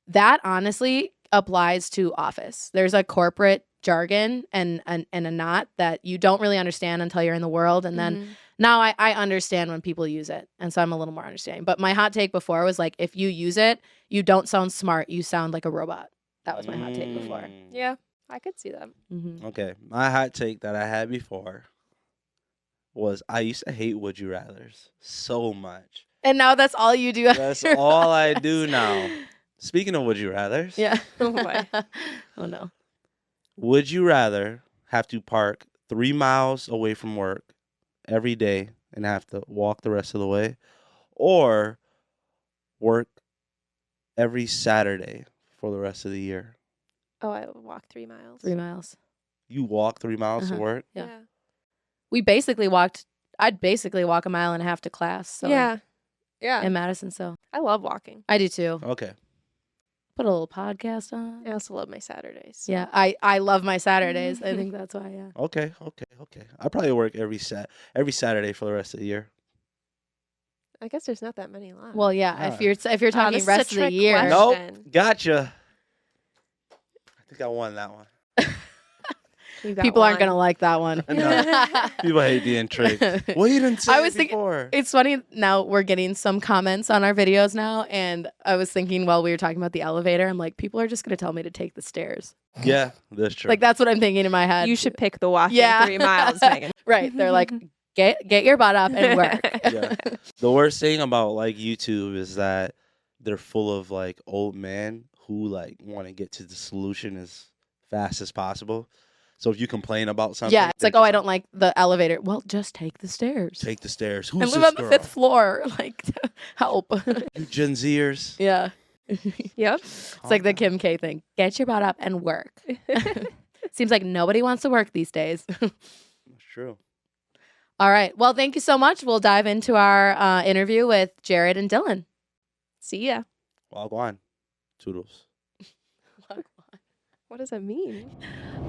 That honestly applies to office. There's a corporate jargon and a knot that you don't really understand until you're in the world. And then Mhm. now I understand when people use it. And so I'm a little more understanding. But my hot take before was like, if you use it, you don't sound smart. You sound like a robot. That was my hot take before. Yeah, I could see that. Mm-hmm. Okay, my hot take that I had before was I used to hate would you rather's so much. And now that's all you do. That's all I do now. Speaking of would you rather's, Yeah. Oh, boy. Oh no. would you rather have to park 3 miles away from work every day and have to walk the rest of the way, or work every Saturday for the rest of the year? Oh, I would walk 3 miles. 3 miles. You walk 3 miles to Uh-huh. work? Yeah. Yeah. I'd basically walk a mile and a half to class. So Yeah. Yeah. in Madison. So I love walking. I do too. Okay. Put a little podcast on. I also love my Saturdays. So. Yeah. I love my Saturdays. I think that's why, yeah. Okay. I probably work every Saturday for the rest of the year. I guess there's not that many left. Well, yeah. Ah. If you're talking this is a rest of the trick year. question. Nope. Gotcha. I think I won that one. You got People aren't one. gonna like that one. No. People hate being tricked. Well, you didn't say I it was thinking- before. It's funny now we're getting some comments on our videos now, and I was thinking while we were talking about the elevator, I'm like, people are just gonna tell me to take the stairs. Yeah, that's true. Like that's what I'm thinking in my head. You should pick the walking Yeah. 3 miles, Megan. Right. They're like, get your butt up and work. Yeah. The worst thing about like YouTube is that they're full of like old men who like want to get to the solution as fast as possible. So if you complain about something, Yeah, it's they're like, oh, I just don't like the elevator. Well, just take the stairs. take the stairs. Who's and live this on the girl? 5th floor. Like, help. You Gen Zers. Yeah. Yep. It's like the Kim K thing. Get your butt up and work. Seems like nobody wants to work these days. That's true. All right. Well, thank you so much. We'll dive into our interview with Jared and Dylan. See ya. Wagwan. Tootles. What does that mean?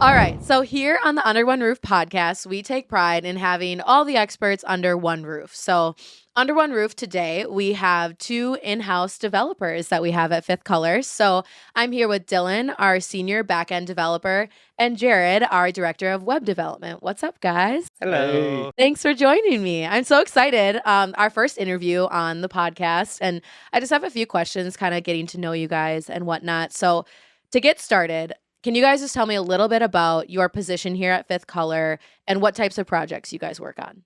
All right. So here on the Under One Roof podcast, we take pride in having all the experts under one roof. So under one roof today, we have 2 in-house developers that we have at Fifth Colors. So I'm here with Dylan, our senior backend developer, and Jared, our director of web development. What's up, guys? Hello. Thanks for joining me. I'm so excited. Our first interview on the podcast, and I just have a few questions, kind of getting to know you guys and whatnot. So to get started, can you guys just tell me a little bit about your position here at Fifth Color and what types of projects you guys work on?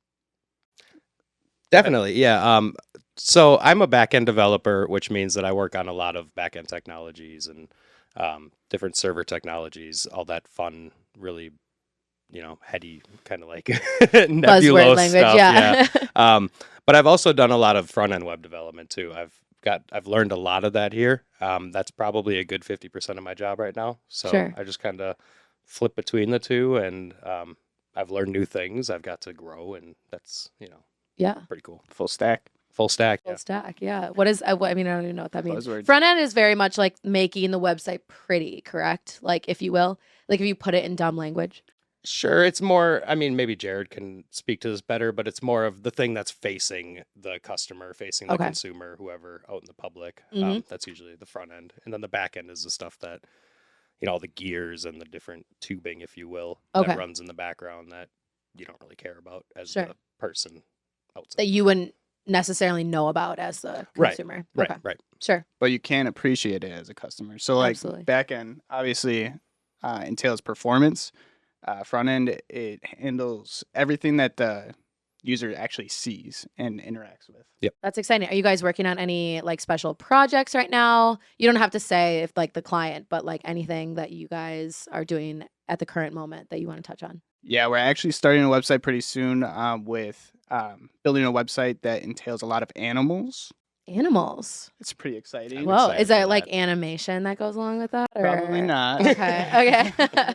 Definitely, yeah. So I'm a backend developer, which means that I work on a lot of backend technologies and different server technologies, all that fun, really, heady kind of like Buzzword nebulous language, stuff. yeah. But I've also done a lot of front end web development too. I've learned a lot of that here. That's probably a good 50% of my job right now. So Sure. I just kind of flip between the two, and I've learned new things. I've got to grow, and that's Yeah. pretty cool. Full stack. Full stack. Full Yeah. stack. Yeah. What is, I mean, I don't even know what that means. Buzzword. Front end is very much like making the website pretty, correct? Like, if you will, like if you put it in dumb language. Sure, it's more, I mean, maybe Jared can speak to this better, but it's more of the thing that's facing the customer, facing the Okay. consumer, whoever out in the public. Mhm. That's usually the front end. And then the back end is the stuff that, all the gears and the different tubing, if you will, Okay. that runs in the background that you don't really care about as Sure. the person outside. That you wouldn't necessarily know about as the Right, consumer. Right, Okay. right. Sure. But you can appreciate it as a customer. So like Absolutely. back end obviously entails performance. Front end, it handles everything that the user actually sees and interacts with. That's exciting. Are you guys working on any like special projects right now? You don't have to say if like the client, but like anything that you guys are doing at the current moment that you want to touch on. Yeah, we're actually starting a website pretty soon with building a website that entails a lot of animals. Animals. It's pretty exciting. Whoa, excited is there for like that. animation that goes along with that? Probably or- not. Okay. Okay.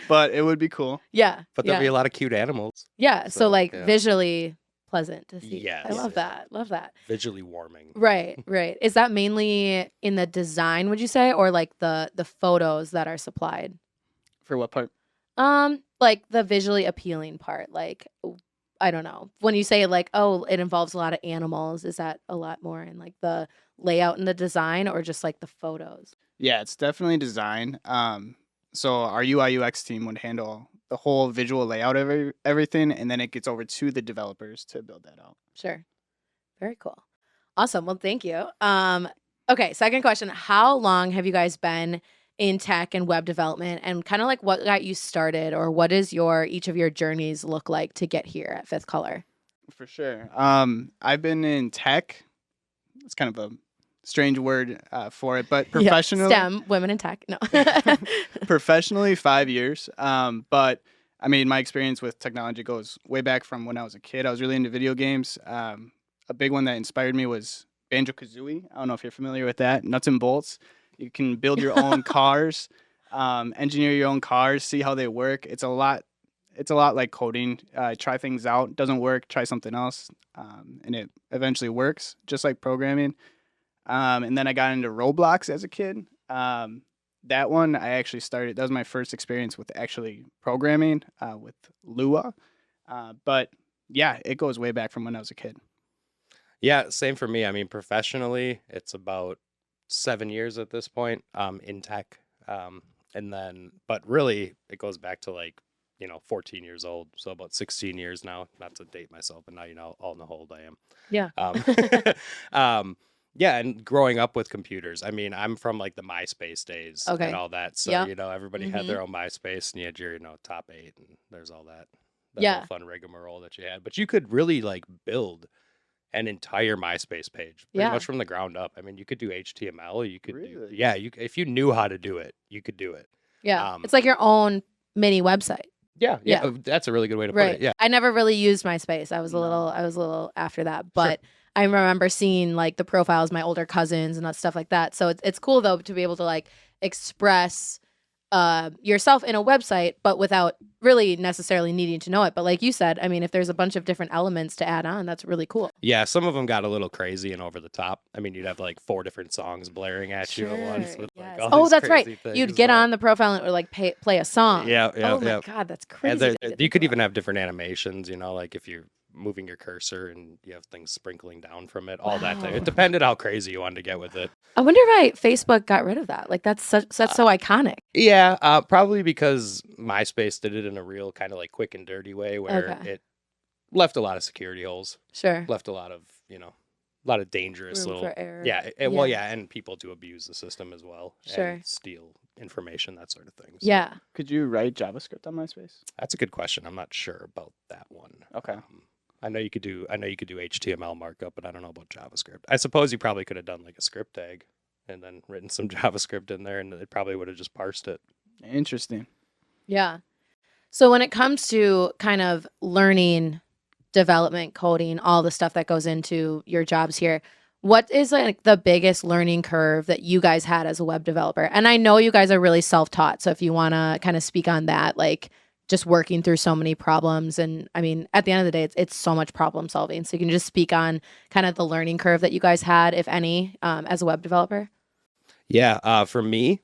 But it would be cool. Yeah. But there'll yeah. be a lot of cute animals. Yeah. So So, like yeah. visually pleasant to see. Yes. I love Yeah. that. Love that. Visually warming. Right. Right. Is that mainly in the design, would you say, or like the photos that are supplied? For what part? Like the visually appealing part. Like I don't know. When you say like, oh, it involves a lot of animals, is that a lot more in like the layout and the design or just like the photos? Yeah, it's definitely design. So our UI UX team would handle the whole visual layout of everything, and then it gets over to the developers to build that out. Sure. Very cool. Awesome. Well, thank you. Okay, second question. How long have you guys been in tech and web development, and kind of like what got you started, or what is each of your journeys look like to get here at Fifth Color? For sure. I've been in tech. It's kind of a strange word for it, but professionally, Yeah, STEM, women in tech. No. professionally 5 years. But I mean, my experience with technology goes way back from when I was a kid. I was really into video games. A big one that inspired me was Banjo-Kazooie. I don't know if you're familiar with that. Nuts and bolts. You can build your own cars, engineer your own cars, see how they work. It's a lot like coding. Try things out. Doesn't work, try something else, and it eventually works, just like programming. And then I got into Roblox as a kid. That one I actually started. That was my first experience with actually programming with Lua. But yeah, it goes way back from when I was a kid. Yeah, same for me. I mean, professionally, it's about 7 years at this point in tech. And then, but really, it goes back to like, 14 years old. So about 16 years now, not to date myself, but now you know all how old I am. Yeah. Yeah, and growing up with computers. I mean, I'm from like the MySpace days Okay. and all that. So, Yeah. everybody had their own MySpace and you had your, top 8 and there's all that. Yeah. Whole fun rigmarole that you had. But you could really like build an entire MySpace page pretty Yeah. much from the ground up. I mean, you could do HTML, you could do, Really? yeah, if you knew how to do it, you could do it. Yeah. It's like your own mini website. Yeah, Yeah. that's a really good way to put Right. it. Yeah. I never really used MySpace. I was a little after that, but I remember seeing like the profiles of my older cousins and that stuff like that. So it's cool though to be able to like express yourself in a website, but without really necessarily needing to know it. But like you said, I mean, if there's a bunch of different elements to add on, that's really cool. Yeah, some of them got a little crazy and over the top. I mean, you'd have like 4 different songs blaring at you at once. Sure, With, yes. like, all Oh, these that's right. crazy You'd things, get but- on the profile and it would like play a song. Yeah, yeah, Oh my yeah. God, that's And crazy. you could even have different animations, like if you're moving your cursor and you have things sprinkling down from it, all that. Wow. It depended how crazy you wanted to get with it. I wonder why Facebook got rid of that. Like that's so iconic. Yeah, probably because MySpace did it in a real kind of like quick and dirty way where Okay. it left a lot of security holes, Sure. left a lot of, a lot of dangerous Room little. for error. Yeah, well, yeah, and people to abuse the system as well. Sure. And steal information, that sort of thing. So Yeah. Could you write JavaScript on MySpace? that's a good question. I'm not sure about that one. Okay. I know you could do HTML markup, but I don't know about JavaScript. I suppose you probably could have done like a script tag and then written some JavaScript in there, and it probably would have just parsed it. Interesting. Yeah. So when it comes to kind of learning, development, coding, all the stuff that goes into your jobs here, what is like the biggest learning curve that you guys had as a web developer? And I know you guys are really self-taught, so if you want to kind of speak on that, like just working through so many problems. And I mean, at the end of the day, it's so much problem solving. So you can just speak on kind of the learning curve that you guys had, if any, as a web developer. Yeah, for me,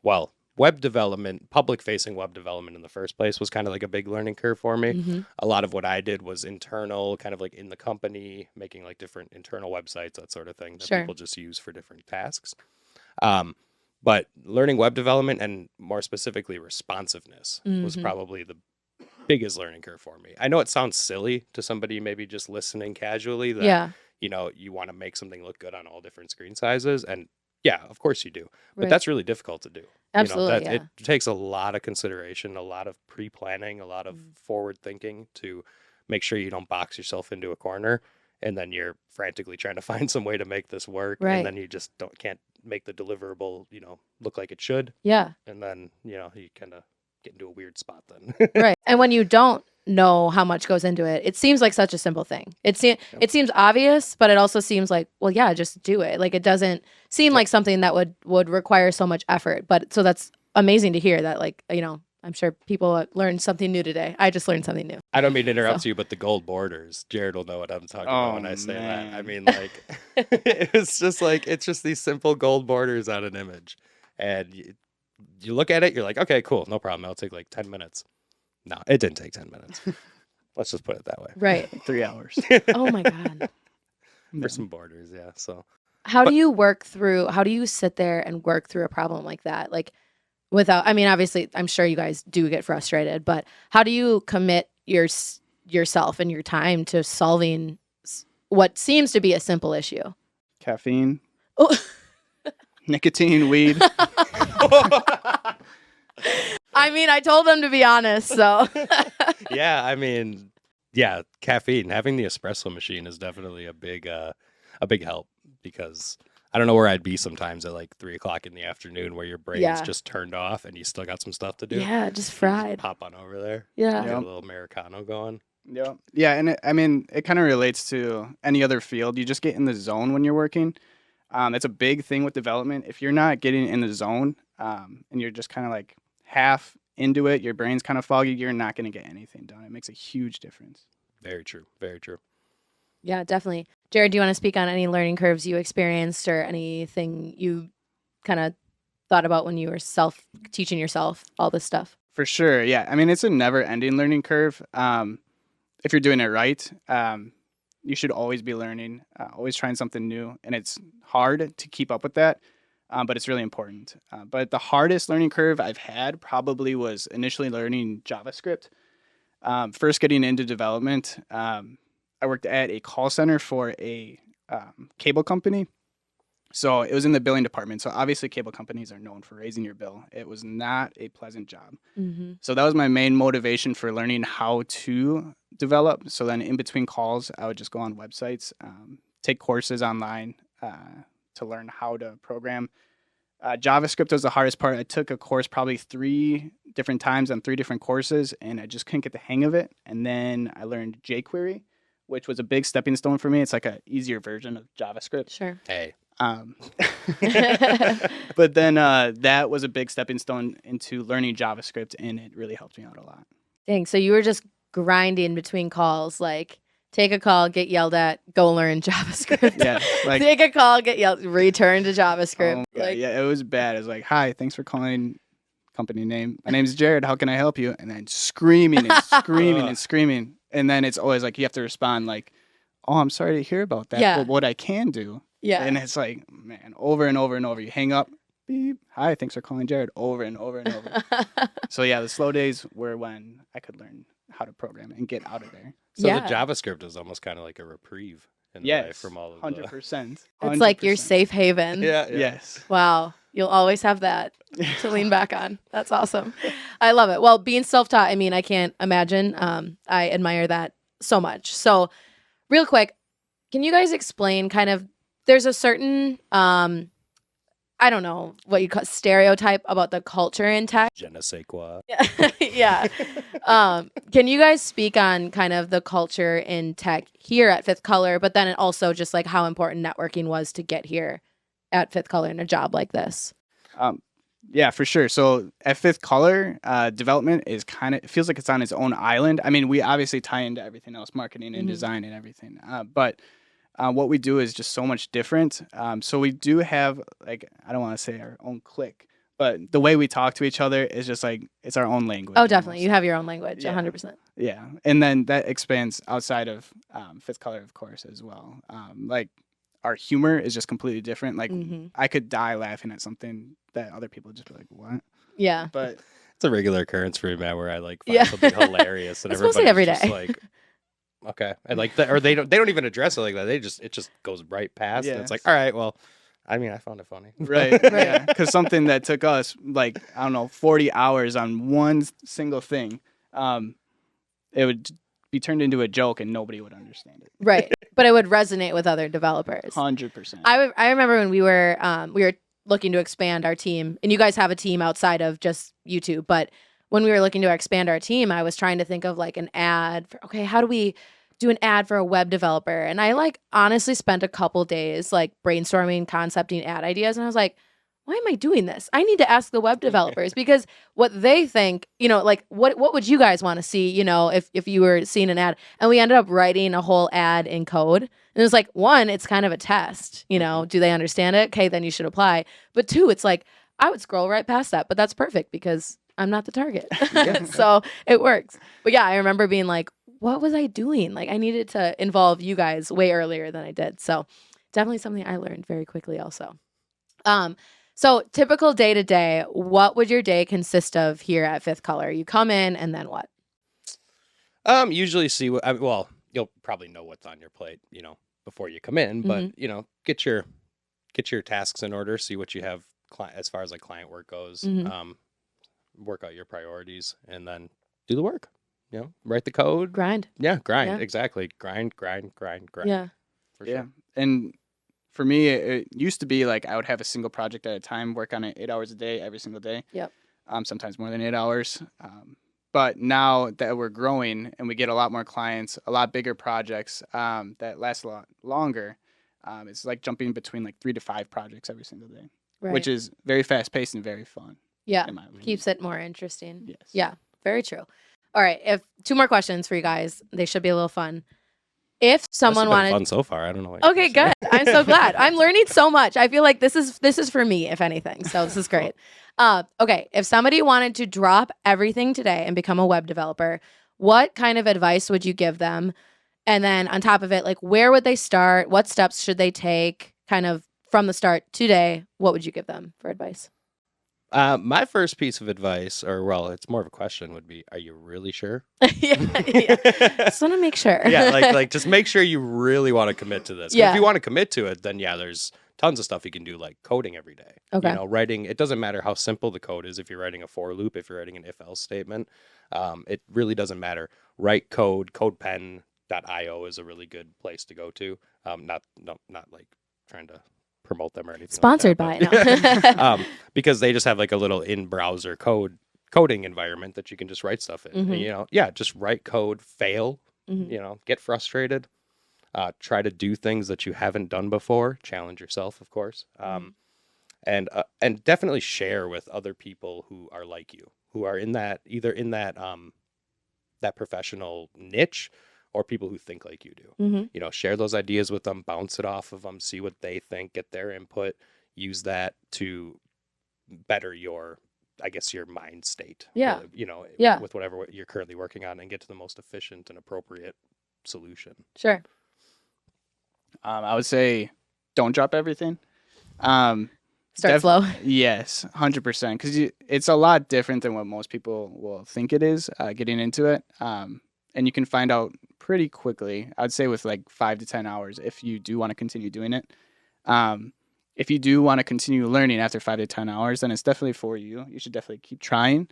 well, web development, public-facing web development in the first place was kind of like a big learning curve for me. Mm-hmm. A lot of what I did was internal, kind of like in the company, making like different internal websites, that sort of thing that Sure. people just use for different tasks. But learning web development and more specifically responsiveness was Mhm. probably the biggest learning curve for me. I know it sounds silly to somebody maybe just listening casually that, Yeah. you want to make something look good on all different screen sizes. And yeah, of course you do. But Right. that's really difficult to do. Absolutely. It takes a lot of consideration, a lot of pre-planning, a lot of forward thinking to make sure you don't box yourself into a corner, and then you're frantically trying to find some way to make this work, Right. and then you just can't make the deliverable, look like it should, Yeah. and then you kind of get into a weird spot then. Right. And when you don't know how much goes into it, it seems like such a simple thing. It seems obvious, but it also seems like, well, yeah, just do it. Like, it doesn't seem like something that would require so much effort. But so that's amazing to hear that, like, I'm sure people learned something new today. I just learned something new. I don't mean to interrupt you, but the gold borders, Jared will know what I'm talking about when I say that. I mean, like, it's just these simple gold borders on an image. And you look at it, you're like, okay, cool, no problem. It'll take like 10 minutes. No, it didn't take 10 minutes. Let's just put it that way. Right. 3 hours. Oh my God. For some borders, yeah. So How do you sit there and work through a problem like that? Like, obviously, I'm sure you guys do get frustrated, but how do you commit yourself and your time to solving what seems to be a simple issue? Caffeine, Oh. nicotine, weed. I told them to be honest, so. yeah, caffeine. Having the espresso machine is definitely a big help, because I don't know where I'd be sometimes at like 3:00 in the afternoon, where your brain's just turned off and you still got some stuff to do. Yeah, just You fried. pop on over there. Yeah. Get a little Americano going. Yeah, and it kind of relates to any other field. You just get in the zone when you're working. It's a big thing with development. If you're not getting in the zone, and you're just kind of like half into it, your brain's kind of foggy, you're not going to get anything done. It makes a huge difference. Very true. Very true. Yeah, definitely. Jared, do you want to speak on any learning curves you experienced or anything you kind of thought about when you were teaching yourself all this stuff? For sure, yeah. It's a never-ending learning curve. If you're doing it right, you should always be learning, always trying something new, and it's hard to keep up with that, but it's really important. But the hardest learning curve I've had probably was initially learning JavaScript. First getting into development, I worked at a call center for a cable company. So it was in the billing department. So obviously cable companies are known for raising your bill. It was not a pleasant job. Mm-hmm. So that was my main motivation for learning how to develop. So then in between calls, I would just go on websites, take courses online to learn how to program. JavaScript was the hardest part. I took a course probably 3 different times on 3 different courses, and I just couldn't get the hang of it. And then I learned jQuery, which was a big stepping stone for me. It's like an easier version of JavaScript. Sure. Hey. But then that was a big stepping stone into learning JavaScript, and it really helped me out a lot. Dang, so you were just grinding between calls, like take a call, get yelled at, go learn JavaScript. Yeah, like take a call, get yelled, return to JavaScript. Yeah, it was bad. It was like, hi, thanks for calling company name. My name's Jared. How can I help you? And then screaming and screaming and screaming. And then it's always like you have to respond like, oh, I'm sorry to hear about that. Yeah. But what I can do. Yeah. And it's like, man, over and over and over. You hang up, beep, hi, thanks for calling Jared, over and over and over. So yeah, the slow days were when I could learn how to program and get out of there. So Yeah. the JavaScript is almost kind of like a reprieve in a way Yes, from all of 100%. It's like your safe haven. Yeah. Yes. Wow. You'll always have that to lean back on. That's awesome. I love it. Well, being self-taught, I can't imagine. I admire that so much. So real quick, can you guys explain kind of, there's a certain, I don't know what you call stereotype about the culture in tech. Je ne sais quoi. Yeah. Can you guys speak on kind of the culture in tech here at Fifth Color, but then also just like how important networking was to get here at Fifth Color in a job like this? Yeah, for sure. So at Fifth Color, development is it feels like it's on its own island. We obviously tie into everything else, marketing and design and everything. But what we do is just so much different. So we do have, like, I don't want to say our own clique, but the way we talk to each other is just like, it's our own language. Oh, definitely. almost. You have your own language, Yeah. 100%. Yeah. And then that expands outside of Fifth Color, of course, as well. Like, our humor is just completely different. Like, I could die laughing at something that other people would just be like, what? Yeah. But It's a regular occurrence for me, man, where I like find Yeah. something hilarious and It's mostly everybody's every just day. like, okay, I like that, or they don't even address it like that. It just goes right past. And it's like, Yes. all right, well, I found it funny. right. Yeah. Because something that took us, like, I don't know, 40 hours on one single thing, it would be turned into a joke and nobody would understand it. Right. But it would resonate with other developers. 100%. I remember when we were looking to expand our team, and you guys have a team outside of just YouTube, but when we were looking to expand our team, I was trying to think of like an ad for, okay, how do we do an ad for a web developer? And I like honestly spent a couple days like brainstorming, concepting ad ideas. And I was like, why am I doing this? I need to ask the web developers because what they think, like what would you guys want to see, if you were seeing an ad? And we ended up writing a whole ad in code. And it was like, one, it's kind of a test, do they understand it? Okay, then you should apply. But two, it's like, I would scroll right past that, but that's perfect because I'm not the target. So it works. But yeah, I remember being like, what was I doing? Like I needed to involve you guys way earlier than I did. So definitely something I learned very quickly also. So typical day to day, what would your day consist of here at Fifth Color? You come in and then what? Usually see what, well, you'll probably know what's on your plate, before you come in, but get your tasks in order, see what you have as far as like client work goes, work out your priorities and then do the work, write the code, grind. Yeah. Yeah. Exactly. Grind. Yeah. For sure. And for me, it used to be like I would have a single project at a time, work on it 8 hours a day, every single day. Yep. Sometimes more than 8 hours. But now that we're growing and we get a lot more clients, a lot bigger projects that last a lot longer, it's like jumping between like 3 to 5 projects every single day, Right. which is very fast paced and very fun. Yeah. in my opinion. Keeps it more interesting. Yes. Yeah. Very true. All right. If 2 more questions for you guys, they should be a little fun. If someone This has been wanted fun so far. I don't know what Okay, good. I'm so glad. I'm learning so much. I feel like this is for me, if anything. So this is great. Okay, if somebody wanted to drop everything today and become a web developer, what kind of advice would you give them? And then on top of it, like where would they start? What steps should they take kind of from the start today? What would you give them for advice? My first piece of advice, or well, it's more of a question, would be: are you really sure? yeah. Just want to make sure. Yeah, like just make sure you really want to commit to this. 'Cause Yeah. if you want to commit to it, then yeah, there's tons of stuff you can do, like coding every day. Okay. Writing. It doesn't matter how simple the code is. If you're writing a for loop, if you're writing an if-else statement, it really doesn't matter. Write code. CodePen.io is a really good place to go to. Not like trying to promote them or anything. Sponsored like by that, no. because they just have like a little in-browser coding environment that you can just write stuff in. And, just write code, fail, get frustrated, try to do things that you haven't done before, challenge yourself, of course, and definitely share with other people who are like you, who are either in that professional niche, or people who think like you do. Share those ideas with them, bounce it off of them, see what they think, get their input, use that to better your mind state. Yeah. With whatever you're currently working on, and get to the most efficient and appropriate solution. Sure. I would say don't drop everything. Start slow. Yes, 100%. Because it's a lot different than what most people will think it is getting into it. And you can find out pretty quickly, I'd say with like 5 to 10 hours, if you do want to continue doing it. If you do want to continue learning after 5 to 10 hours, then it's definitely for you. You should definitely keep trying.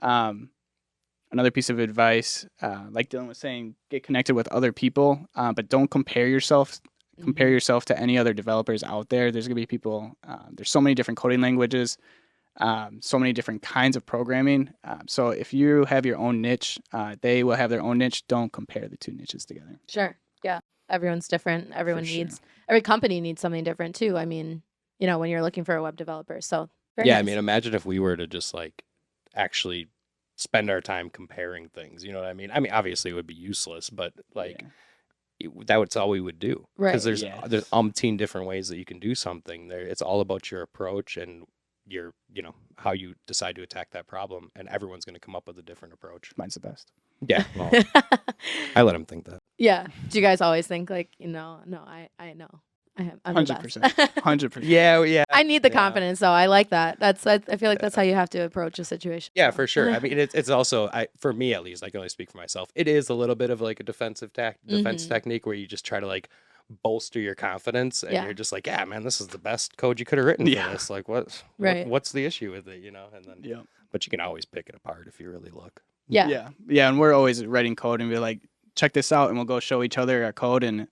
Another piece of advice, like Dylan was saying, get connected with other people, but don't compare yourself. Compare yourself to any other developers out there. There's going to be people, there's so many different coding languages, so many different kinds of programming. So if you have your own niche, they will have their own niche. Don't compare the 2 niches together. Sure. Yeah. Everyone's different. Everyone For needs, sure. every company needs something different too. I mean, when you're looking for a web developer. So very Yeah, nice. I mean, imagine if we were to just like actually spend our time comparing things. You know what I mean? I mean, obviously it would be useless, but like that's all we would do. Right. Because there's Yes. there's umpteen different ways that you can do something. It's all about your approach and your how you decide to attack that problem, and everyone's going to come up with a different approach. Mine's the best. Yeah, well, I let him think that. Yeah. Do you guys always think like, no, I know. I'm the 100%. best. 100%. Yeah. I need the Yeah. confidence though. I like that. I feel like that's how you have to approach a situation. Yeah, for sure. I mean, it's also, for me at least, I can only speak for myself. It is a little bit of like a defense technique where you just try to like bolster your confidence, and Yeah. you're just like, yeah, man, this is the best code you could have written for Yeah. this. Like, Right. what's the issue with it? And then, Yeah. but you can always pick it apart if you really look. Yeah. Yeah. And we're always writing code and be like, check this out, and we'll go show each other our code, and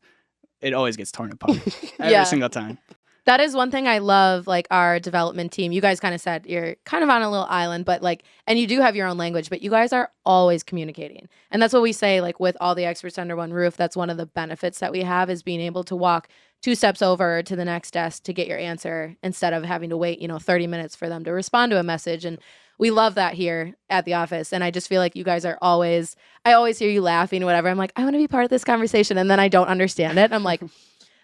it always gets torn apart Yeah. every single time. That is one thing I love, like our development team. You guys kind of said you're kind of on a little island, but like, and you do have your own language, but you guys are always communicating. And that's what we say, like with all the experts under one roof, that's one of the benefits that we have is being able to walk 2 steps over to the next desk to get your answer instead of having to wait, 30 minutes for them to respond to a message. And we love that here at the office. And I just feel like you guys are always, I always hear you laughing, whatever. I'm like, I want to be part of this conversation. And then I don't understand it. I'm like,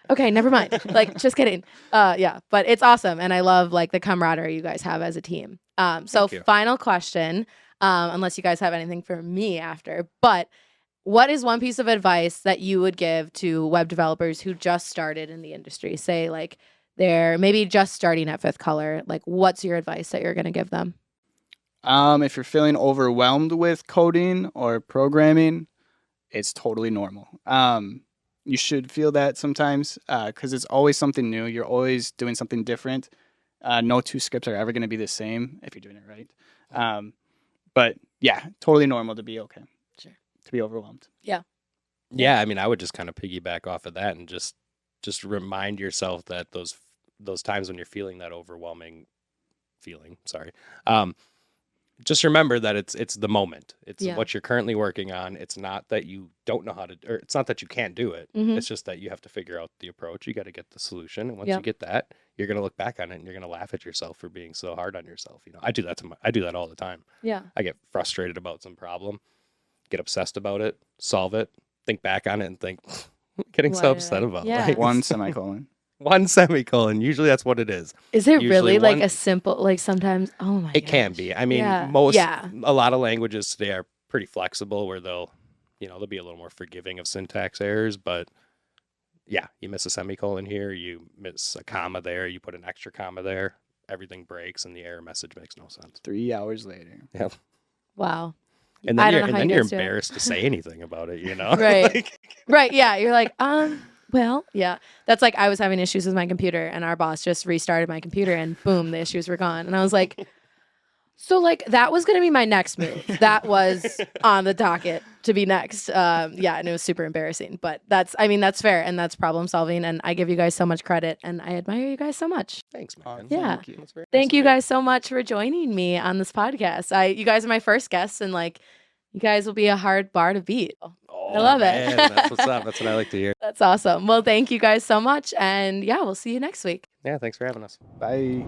okay, never mind. Like, just kidding. Yeah, but it's awesome. And I love like the camaraderie you guys have as a team. So final question, unless you guys have anything for me after, but what is one piece of advice that you would give to web developers who just started in the industry? Say like they're maybe just starting at Fifth Color. Like what's your advice that you're going to give them? If you're feeling overwhelmed with coding or programming, it's totally normal. You should feel that sometimes because it's always something new. You're always doing something different. No 2 scripts are ever going to be the same if you're doing it right. But yeah, totally normal to be okay. Sure. To be overwhelmed. Yeah. Yeah, I mean, I would just kind of piggyback off of that and just remind yourself that those times when you're feeling that overwhelming feeling, just remember that it's the moment. It's what you're currently working on. It's not that you don't know how to, or it's not that you can't do it. Mhm. It's just that you have to figure out the approach. You got to get the solution. And once you get that, you're going to look back on it and you're going to laugh at yourself for being so hard on yourself. I do that I do that all the time. Yeah. I get frustrated about some problem, get obsessed about it, solve it, think back on it and think, getting Why so did upset about Yeah. like, 1 semicolon. 1 semicolon. Usually that's what it is. Is it Usually really like one- a simple, like sometimes, oh my It can gosh. be. I mean, Yeah. a lot of languages today are pretty flexible where they'll be a little more forgiving of syntax errors, but yeah, you miss a semicolon here, you miss a comma there, you put an extra comma there, everything breaks and the error message makes no sense. 3 hours later. Wow. And I then don't you're, know how and then you you're guys do it. embarrassed to say anything about it, Right. Like, Right. Yeah. You're like, well, yeah. That's like I was having issues with my computer and our boss just restarted my computer and boom, the issues were gone. And I was like, so like that was going to be my next move. That was on the docket to be next. Yeah. And it was super embarrassing, but that's fair. And that's problem solving. And I give you guys so much credit and I admire you guys so much. thanks, man. Yeah. Thank you. That's very Thank nice you of guys so much for joining me on this podcast. You guys are my first guests and like, you guys will be a hard bar to beat. I love it. Man, that's what's up. That's what I like to hear. That's awesome. Well, thank you guys so much. And yeah, we'll see you next week. Yeah, thanks for having us. Bye.